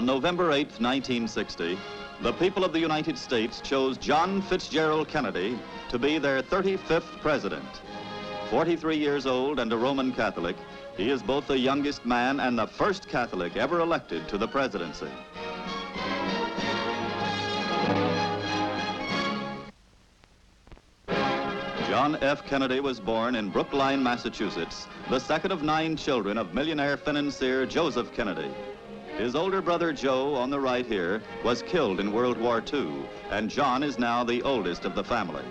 November 8, 1960, the people of the United States chose John Fitzgerald Kennedy to be their 35th president. 43 years old and a Roman Catholic, he is both the youngest man and the first Catholic ever elected to the presidency. John F. Kennedy was born in Brookline, Massachusetts, the second of 9 children of millionaire financier Joseph Kennedy. His older brother Joe, on the right here, was killed in World War II, and John is now the oldest of the family.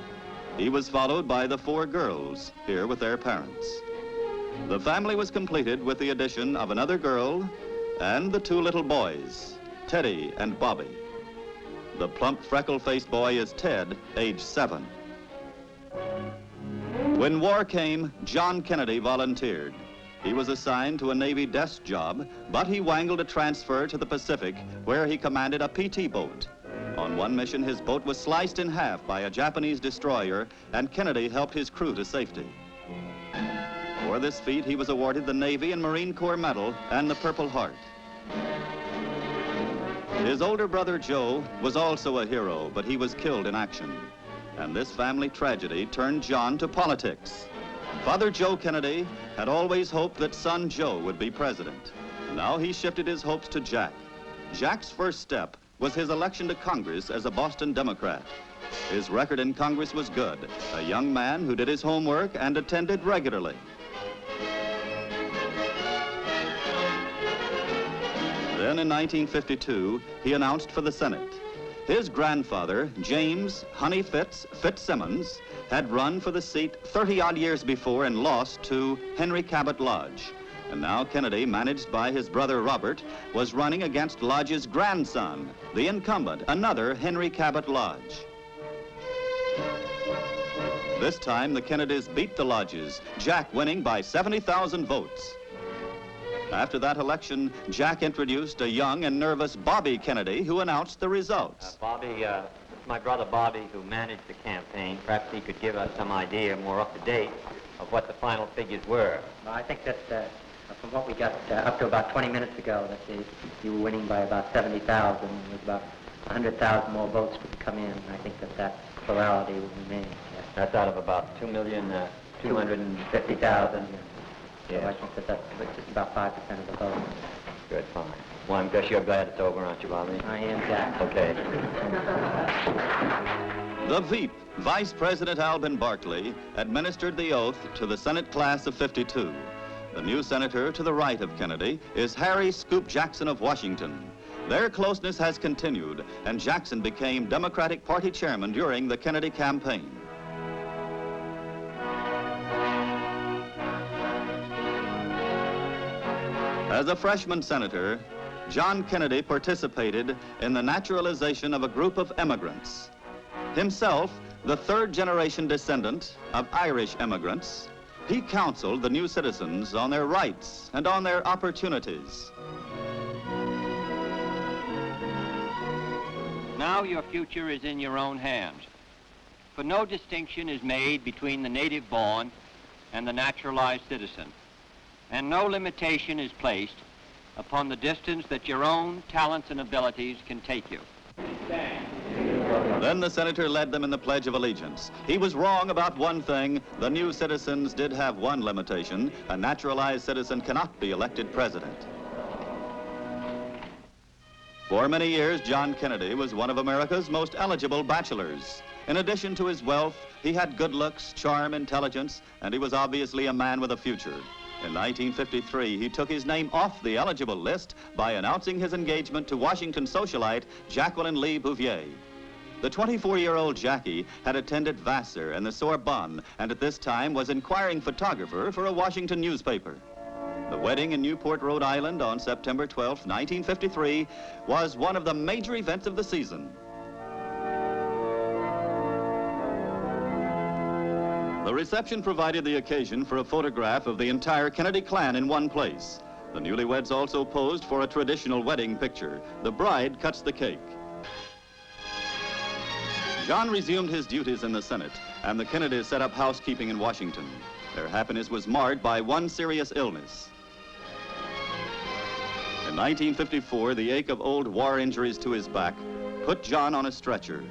He was followed by the 4 girls, here with their parents. The family was completed with the addition of another girl and the 2 little boys, Teddy and Bobby. The plump, freckle-faced boy is Ted, age 7. When war came, John Kennedy volunteered. He was assigned to a Navy desk job, but he wangled a transfer to the Pacific, where he commanded a PT boat. On one mission, his boat was sliced in half by a Japanese destroyer, and Kennedy helped his crew to safety. For this feat, he was awarded the Navy and Marine Corps Medal and the Purple Heart. His older brother Joe was also a hero, but he was killed in action. And this family tragedy turned John to politics. Father Joe Kennedy had always hoped that son Joe would be president. Now he shifted his hopes to Jack. Jack's first step was his election to Congress as a Boston Democrat. His record in Congress was good, a young man who did his homework and attended regularly. Then in 1952, he announced for the Senate. His grandfather, James Honey Fitzsimmons, had run for the seat 30-odd years before and lost to Henry Cabot Lodge. And now Kennedy, managed by his brother Robert, was running against Lodge's grandson, the incumbent, another Henry Cabot Lodge. This time, the Kennedys beat the Lodges, Jack winning by 70,000 votes. After that election, Jack introduced a young and nervous Bobby Kennedy, who announced the results. My brother Bobby, who managed the campaign. Perhaps he could give us some idea, more up to date, of what the final figures were. Well, I think that from what we got up to about 20 minutes ago, that you were winning by about 70,000. With about 100,000 more votes would come in. I think that plurality would remain. Yes. That's out of about 2,250,000. Yes. So I think that's just about 5% of the vote. Good, fine. Well, I guess you're glad it's over, aren't you, Bobby? I am, Jack. Okay. The Veep, Vice President Alvin Barkley, administered the oath to the Senate class of 52. The new senator to the right of Kennedy is Harry Scoop Jackson of Washington. Their closeness has continued, and Jackson became Democratic Party chairman during the Kennedy campaign. As a freshman senator, John Kennedy participated in the naturalization of a group of immigrants. Himself, the 3rd-generation descendant of Irish immigrants, he counseled the new citizens on their rights and on their opportunities. Now your future is in your own hands, for no distinction is made between the native-born and the naturalized citizen, and no limitation is placed upon the distance that your own talents and abilities can take you. Then the senator led them in the Pledge of Allegiance. He was wrong about one thing. The new citizens did have one limitation. A naturalized citizen cannot be elected president. For many years, John Kennedy was one of America's most eligible bachelors. In addition to his wealth, he had good looks, charm, intelligence, and he was obviously a man with a future. In 1953, he took his name off the eligible list by announcing his engagement to Washington socialite Jacqueline Lee Bouvier. The 24-year-old Jackie had attended Vassar and the Sorbonne, and at this time was inquiring photographer for a Washington newspaper. The wedding in Newport, Rhode Island on September 12, 1953, was one of the major events of the season. The reception provided the occasion for a photograph of the entire Kennedy clan in one place. The newlyweds also posed for a traditional wedding picture. The bride cuts the cake. John resumed his duties in the Senate, and the Kennedys set up housekeeping in Washington. Their happiness was marred by one serious illness. In 1954, the ache of old war injuries to his back put John on a stretcher.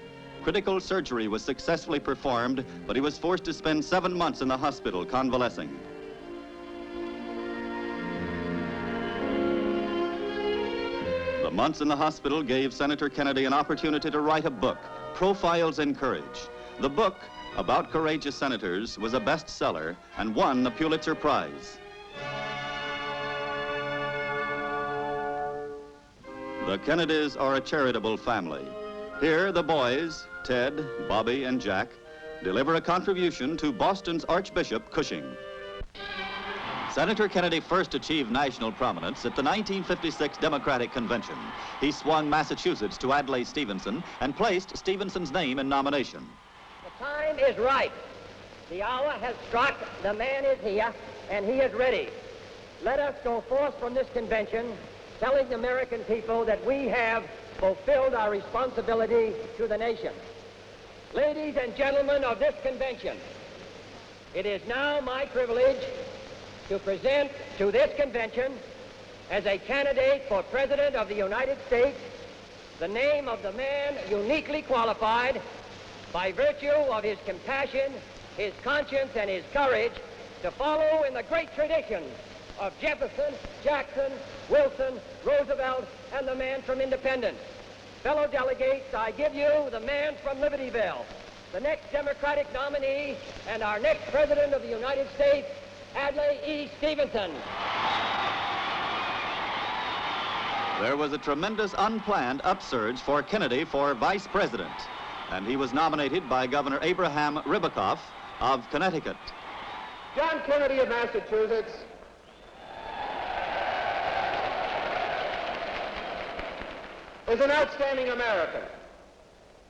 Critical surgery was successfully performed, but he was forced to spend 7 months in the hospital convalescing. The months in the hospital gave Senator Kennedy an opportunity to write a book, Profiles in Courage. The book, about courageous senators, was a bestseller and won the Pulitzer Prize. The Kennedys are a charitable family. Here, the boys, Ted, Bobby, and Jack, deliver a contribution to Boston's Archbishop Cushing. Senator Kennedy first achieved national prominence at the 1956 Democratic Convention. He swung Massachusetts to Adlai Stevenson and placed Stevenson's name in nomination. The time is right. The hour has struck. The man is here, and he is ready. Let us go forth from this convention telling the American people that we have fulfilled our responsibility to the nation. Ladies and gentlemen of this convention, it is now my privilege to present to this convention as a candidate for President of the United States the name of the man uniquely qualified by virtue of his compassion, his conscience, and his courage to follow in the great traditions of Jefferson, Jackson, Wilson, Roosevelt, and the man from Independence. Fellow delegates, I give you the man from Libertyville, the next Democratic nominee, and our next President of the United States, Adlai E. Stevenson. There was a tremendous unplanned upsurge for Kennedy for vice president, and he was nominated by Governor Abraham Ribicoff of Connecticut. John Kennedy of Massachusetts is an outstanding American.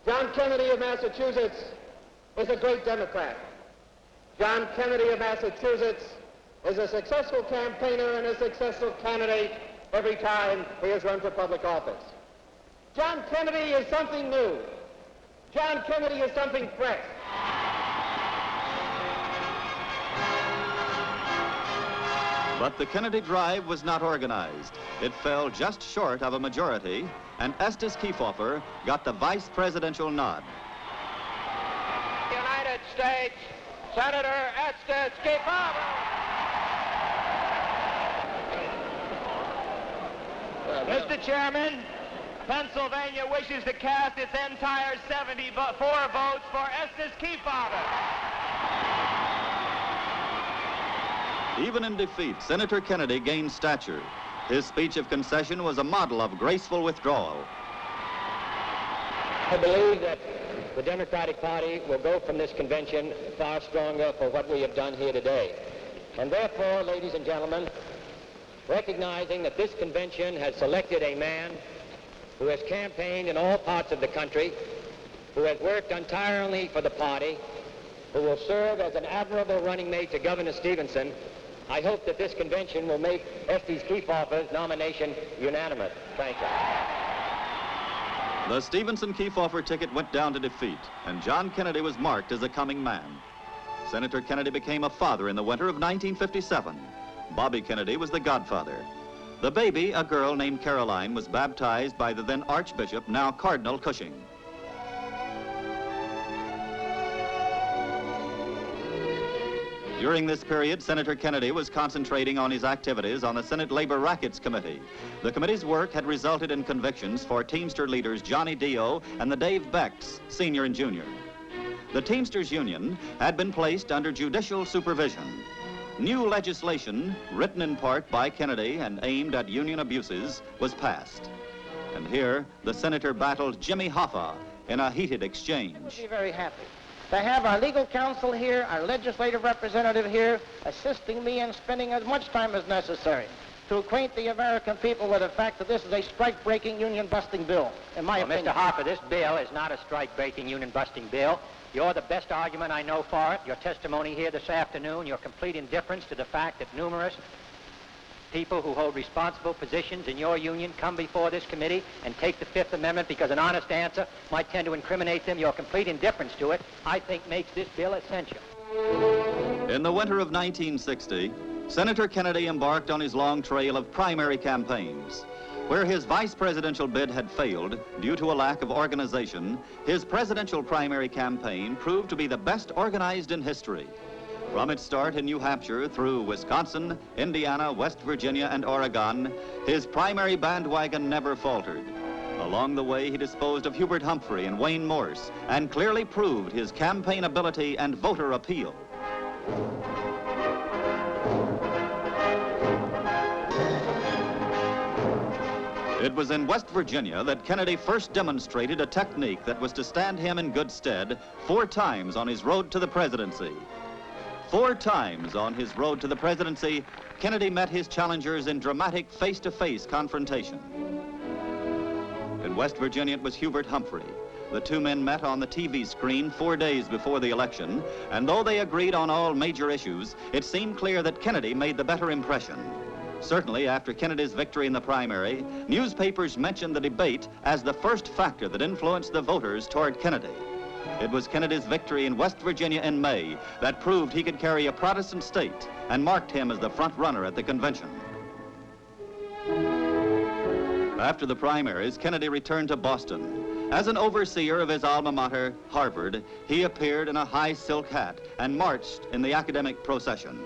John Kennedy of Massachusetts is a great Democrat. John Kennedy of Massachusetts is a successful campaigner and a successful candidate every time he has run for public office. John Kennedy is something new. John Kennedy is something fresh. But the Kennedy drive was not organized. It fell just short of a majority, and Estes Kefauver got the vice presidential nod. United States Senator Estes Kefauver. Mr. Chairman, Pennsylvania wishes to cast its entire 74 votes for Estes Kefauver. Even in defeat, Senator Kennedy gained stature. His speech of concession was a model of graceful withdrawal. I believe that the Democratic Party will go from this convention far stronger for what we have done here today. And therefore, ladies and gentlemen, recognizing that this convention has selected a man who has campaigned in all parts of the country, who has worked entirely for the party, who will serve as an admirable running mate to Governor Stevenson, I hope that this convention will make Estes Kefauver's nomination unanimous. Thank you. The Stevenson-Kefauver ticket went down to defeat, and John Kennedy was marked as a coming man. Senator Kennedy became a father in the winter of 1957. Bobby Kennedy was the godfather. The baby, a girl named Caroline, was baptized by the then Archbishop, now Cardinal Cushing. During this period, Senator Kennedy was concentrating on his activities on the Senate Labor Rackets Committee. The committee's work had resulted in convictions for Teamster leaders Johnny Dio and the Dave Becks, Sr. and Jr. The Teamsters Union had been placed under judicial supervision. New legislation, written in part by Kennedy and aimed at union abuses, was passed. And here, the senator battled Jimmy Hoffa in a heated exchange. I would be very happy to have our legal counsel here, our legislative representative here, assisting me in spending as much time as necessary to acquaint the American people with the fact that this is a strike-breaking, union-busting bill, in my opinion. Mr. Hoffa, this bill is not a strike-breaking, union-busting bill. You're the best argument I know for it. Your testimony here this afternoon, your complete indifference to the fact that numerous people who hold responsible positions in your union come before this committee and take the Fifth Amendment because an honest answer might tend to incriminate them. Your complete indifference to it, I think, makes this bill essential. In the winter of 1960, Senator Kennedy embarked on his long trail of primary campaigns. Where his vice presidential bid had failed due to a lack of organization, his presidential primary campaign proved to be the best organized in history. From its start in New Hampshire through Wisconsin, Indiana, West Virginia, and Oregon, his primary bandwagon never faltered. Along the way, he disposed of Hubert Humphrey and Wayne Morse and clearly proved his campaign ability and voter appeal. It was in West Virginia that Kennedy first demonstrated a technique that was to stand him in good stead 4 times on his road to the presidency. 4 times on his road to the presidency, Kennedy met his challengers in dramatic face-to-face confrontation. In West Virginia, it was Hubert Humphrey. The 2 men met on the TV screen 4 days before the election, and though they agreed on all major issues, it seemed clear that Kennedy made the better impression. Certainly, after Kennedy's victory in the primary, newspapers mentioned the debate as the first factor that influenced the voters toward Kennedy. It was Kennedy's victory in West Virginia in May that proved he could carry a Protestant state and marked him as the front runner at the convention. After the primaries, Kennedy returned to Boston. As an overseer of his alma mater, Harvard, he appeared in a high silk hat and marched in the academic procession.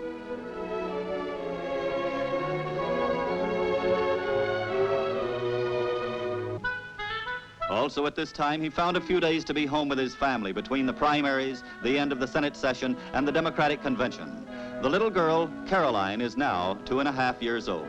Also at this time, he found a few days to be home with his family between the primaries, the end of the Senate session, and the Democratic convention. The little girl, Caroline, is now 2.5 years old.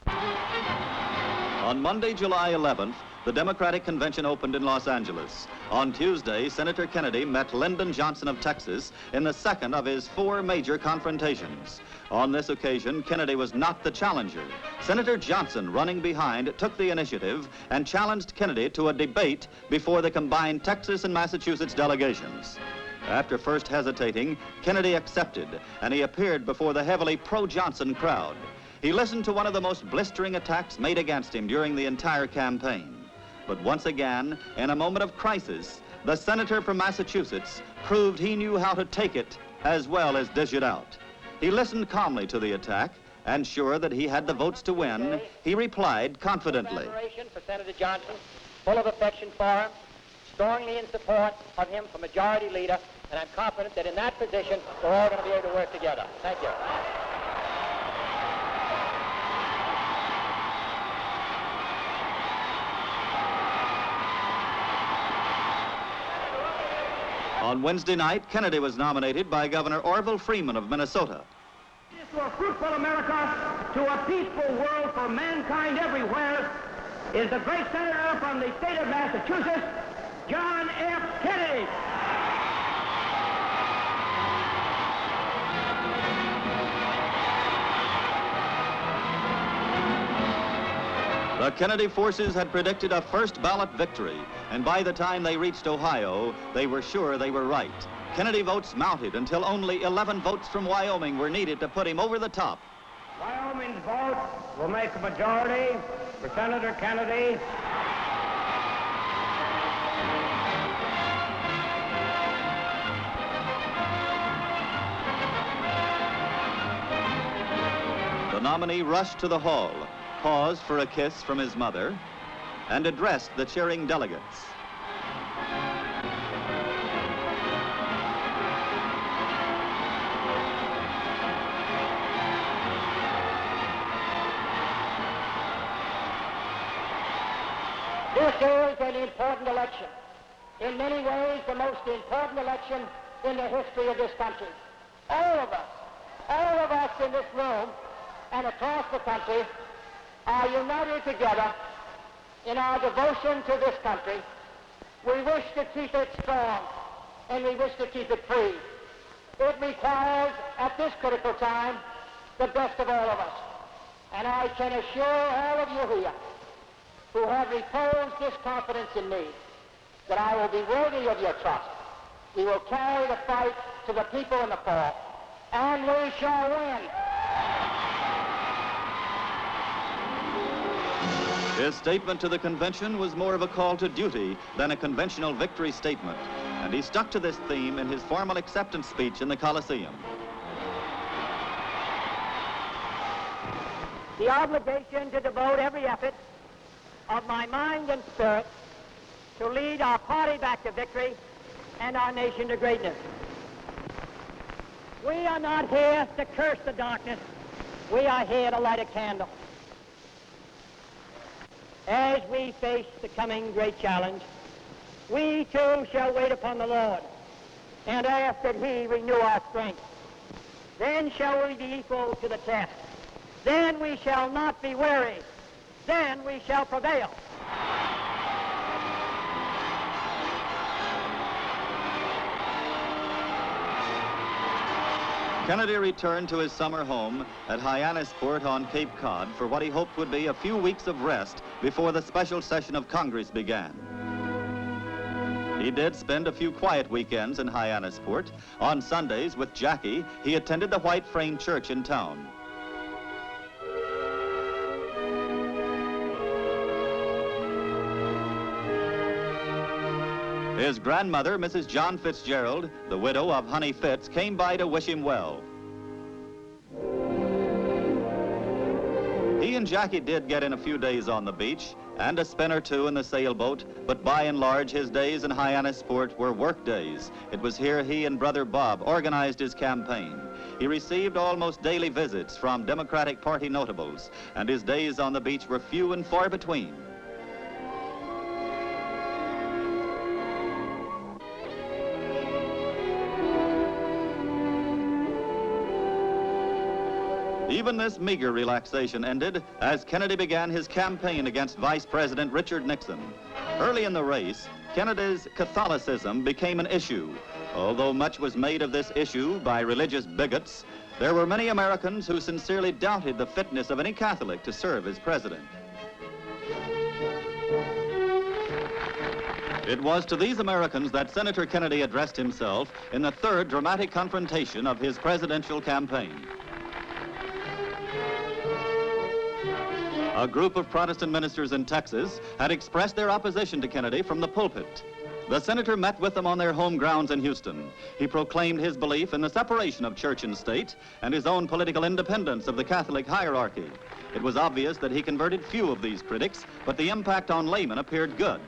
On Monday, July 11th, the Democratic convention opened in Los Angeles. On Tuesday, Senator Kennedy met Lyndon Johnson of Texas in the second of his 4 major confrontations. On this occasion, Kennedy was not the challenger. Senator Johnson, running behind, took the initiative and challenged Kennedy to a debate before the combined Texas and Massachusetts delegations. After first hesitating, Kennedy accepted, and he appeared before the heavily pro-Johnson crowd. He listened to one of the most blistering attacks made against him during the entire campaign. But once again, in a moment of crisis, the senator from Massachusetts proved he knew how to take it as well as dish it out. He listened calmly to the attack, and sure that he had the votes to win, he replied confidently. Admiration for Senator Johnson, full of affection for him, strongly in support of him for majority leader, and I'm confident that in that position, we're all going to be able to work together. Thank you. On Wednesday night, Kennedy was nominated by Governor Orville Freeman of Minnesota. To a fruitful America, to a peaceful world for mankind everywhere, is the great senator from the state of Massachusetts, John F. Kennedy. The Kennedy forces had predicted a first ballot victory, and by the time they reached Ohio, they were sure they were right. Kennedy votes mounted until only 11 votes from Wyoming were needed to put him over the top. Wyoming's vote will make a majority for Senator Kennedy. The nominee rushed to the hall, paused for a kiss from his mother, and addressed the cheering delegates. This is an important election. In many ways, the most important election in the history of this country. All of us in this room and across the country are united together in our devotion to this country. We wish to keep it strong, and we wish to keep it free. It requires, at this critical time, the best of all of us. And I can assure all of you here who have reposed this confidence in me that I will be worthy of your trust. We will carry the fight to the people in the fall, and we shall win. His statement to the convention was more of a call to duty than a conventional victory statement, and he stuck to this theme in his formal acceptance speech in the Coliseum. the obligation to devote every effort of my mind and spirit to lead our party back to victory and our nation to greatness. We are not here to curse the darkness. We are here to light a candle. As we face the coming great challenge, we too shall wait upon the Lord and ask that he renew our strength. Then shall we be equal to the test. Then we shall not be weary. Then we shall prevail. Kennedy returned to his summer home at Hyannisport on Cape Cod for what he hoped would be a few weeks of rest before the special session of Congress began. He did spend a few quiet weekends in Hyannisport. On Sundays with Jackie, he attended the white frame church in town. His grandmother, Mrs. John Fitzerald, the widow of Honey Fitz, came by to wish him well. He and Jackie did get in a few days on the beach and a spin or two in the sailboat, but by and large his days in Hyannisport were work days. It was here he and brother Bob organized his campaign. He received almost daily visits from Democratic Party notables, and his days on the beach were few and far between. Even this meager relaxation ended as Kennedy began his campaign against Vice President Richard Nixon. Early in the race, Kennedy's Catholicism became an issue. Although much was made of this issue by religious bigots, there were many Americans who sincerely doubted the fitness of any Catholic to serve as president. It was to these Americans that Senator Kennedy addressed himself in the third dramatic confrontation of his presidential campaign. A group of Protestant ministers in Texas had expressed their opposition to Kennedy from the pulpit. The senator met with them on their home grounds in Houston. He proclaimed his belief in the separation of church and state and his own political independence of the Catholic hierarchy. It was obvious that he converted few of these critics, but the impact on laymen appeared good.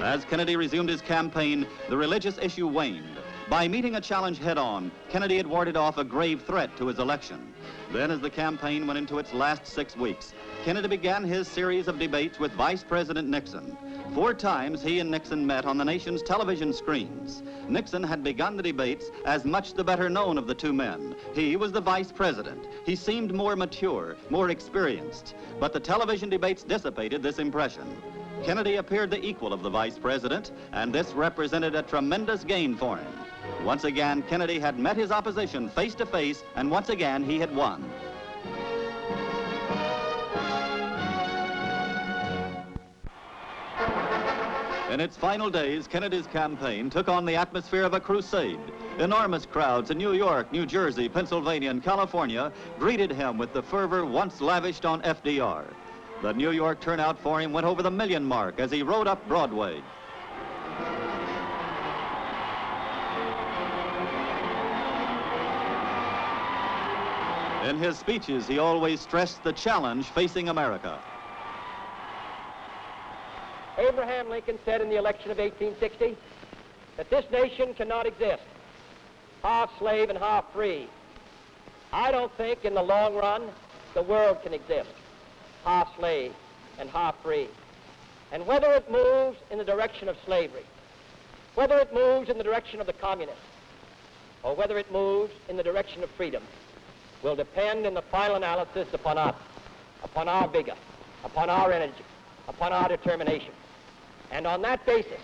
As Kennedy resumed his campaign, the religious issue waned. By meeting a challenge head-on, Kennedy had warded off a grave threat to his election. Then, as the campaign went into its last 6 weeks, Kennedy began his series of debates with Vice President Nixon. 4 times he and Nixon met on the nation's television screens. Nixon had begun the debates as much the better known of the two men. He was the vice president. He seemed more mature, more experienced. But the television debates dissipated this impression. Kennedy appeared the equal of the vice president, and this represented a tremendous gain for him. Once again, Kennedy had met his opposition face to face, and once again he had won. In its final days, Kennedy's campaign took on the atmosphere of a crusade. Enormous crowds in New York, New Jersey, Pennsylvania, and California greeted him with the fervor once lavished on FDR. The New York turnout for him went over the million mark as he rode up Broadway. In his speeches, he always stressed the challenge facing America. Abraham Lincoln said in the election of 1860 that this nation cannot exist, half slave and half free. I don't think in the long run the world can exist, half slave and half free. And whether it moves in the direction of slavery, whether it moves in the direction of the communists, or whether it moves in the direction of freedom, will depend in the final analysis upon us, upon our vigor, upon our energy, upon our determination. And on that basis,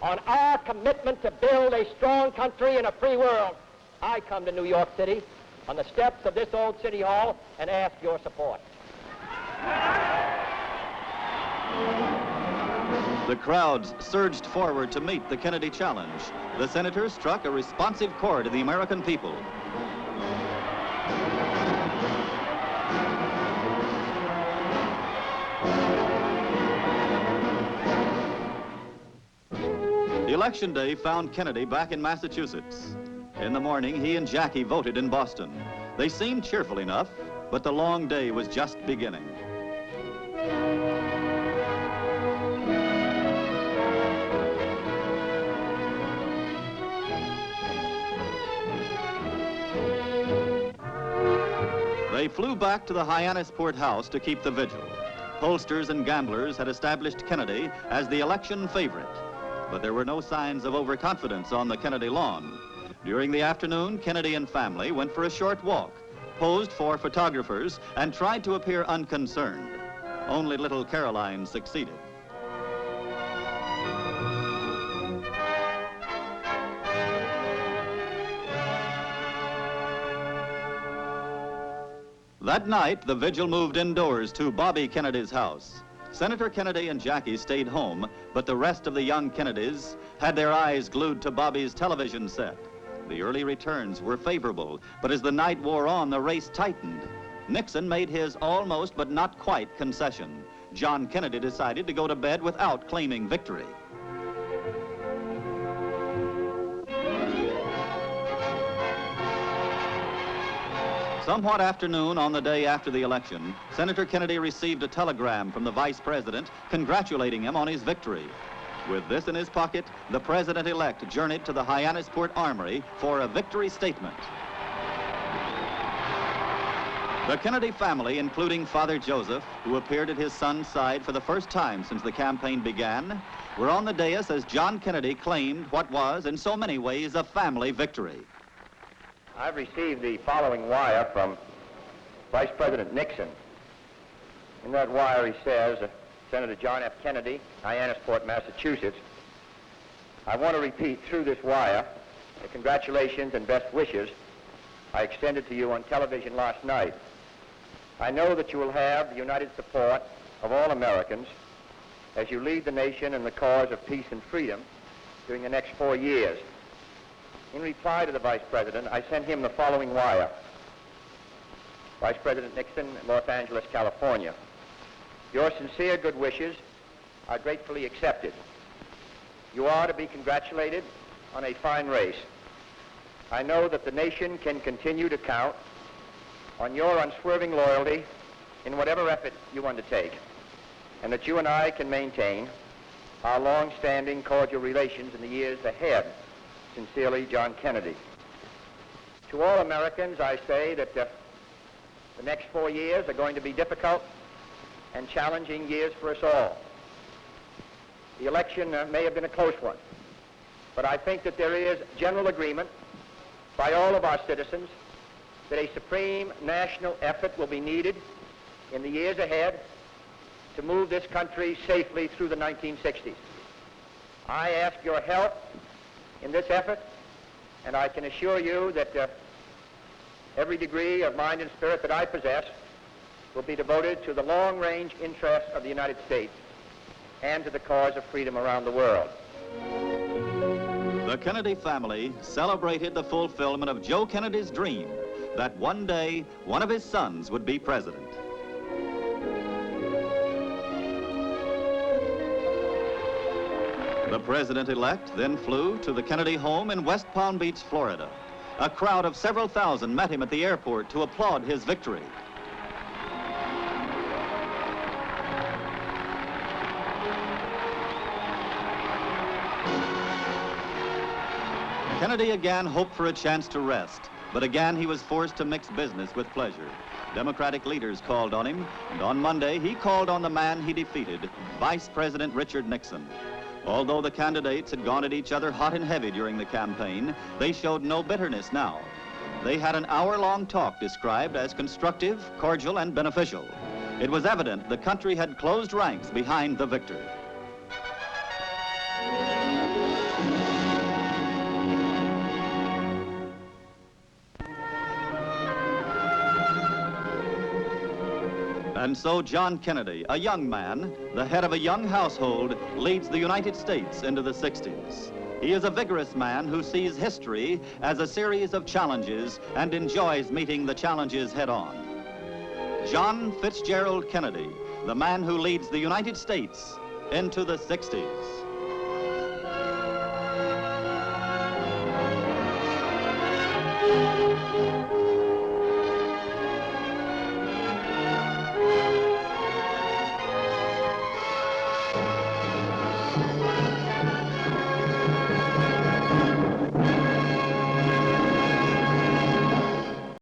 on our commitment to build a strong country and a free world, I come to New York City on the steps of this old City Hall and ask your support. The crowds surged forward to meet the Kennedy challenge. The senator struck a responsive chord to the American people. Election day found Kennedy back in Massachusetts. In the morning, he and Jackie voted in Boston. They seemed cheerful enough, but the long day was just beginning. They flew back to the Hyannisport house to keep the vigil. Pollsters and gamblers had established Kennedy as the election favorite, but there were no signs of overconfidence on the Kennedy lawn. During the afternoon, Kennedy and family went for a short walk, posed for photographers, and tried to appear unconcerned. Only little Caroline succeeded. That night, the vigil moved indoors to Bobby Kennedy's house. Senator Kennedy and Jackie stayed home, but the rest of the young Kennedys had their eyes glued to Bobby's television set. The early returns were favorable, but as the night wore on, the race tightened. Nixon made his almost but not quite concession. John Kennedy decided to go to bed without claiming victory. Somewhat after noon on the day after the election, Senator Kennedy received a telegram from the vice president congratulating him on his victory. With this in his pocket, the president-elect journeyed to the Hyannisport Armory for a victory statement. The Kennedy family, including Father Joseph, who appeared at his son's side for the first time since the campaign began, were on the dais as John Kennedy claimed what was, in so many ways, a family victory. I've received the following wire from Vice President Nixon. In that wire he says, Senator John F. Kennedy, Hyannisport, Massachusetts. I want to repeat through this wire the congratulations and best wishes I extended to you on television last night. I know that you will have the united support of all Americans as you lead the nation in the cause of peace and freedom during the next 4 years. In reply to the Vice President, I sent him the following wire. Vice President Nixon, Los Angeles, California. Your sincere good wishes are gratefully accepted. You are to be congratulated on a fine race. I know that the nation can continue to count on your unswerving loyalty in whatever effort you undertake, and that you and I can maintain our long-standing cordial relations in the years ahead. Sincerely, John Kennedy. To all Americans, I say that the next 4 years are going to be difficult and challenging years for us all. The election may have been a close one, but I think that there is general agreement by all of our citizens that a supreme national effort will be needed in the years ahead to move this country safely through the 1960s. I ask your help in this effort, and I can assure you that every degree of mind and spirit that I possess will be devoted to the long-range interests of the United States and to the cause of freedom around the world. The Kennedy family celebrated the fulfillment of Joe Kennedy's dream that one day one of his sons would be president. The president-elect then flew to the Kennedy home in West Palm Beach, Florida. A crowd of several thousand met him at the airport to applaud his victory. Kennedy again hoped for a chance to rest, but again he was forced to mix business with pleasure. Democratic leaders called on him, and on Monday he called on the man he defeated, Vice President Richard Nixon. Although the candidates had gone at each other hot and heavy during the campaign, they showed no bitterness now. They had an hour-long talk described as constructive, cordial, and beneficial. It was evident the country had closed ranks behind the victor. And so John Kennedy, a young man, the head of a young household, leads the United States into the 60s. He is a vigorous man who sees history as a series of challenges and enjoys meeting the challenges head-on. John Fitzgerald Kennedy, the man who leads the United States into the 60s.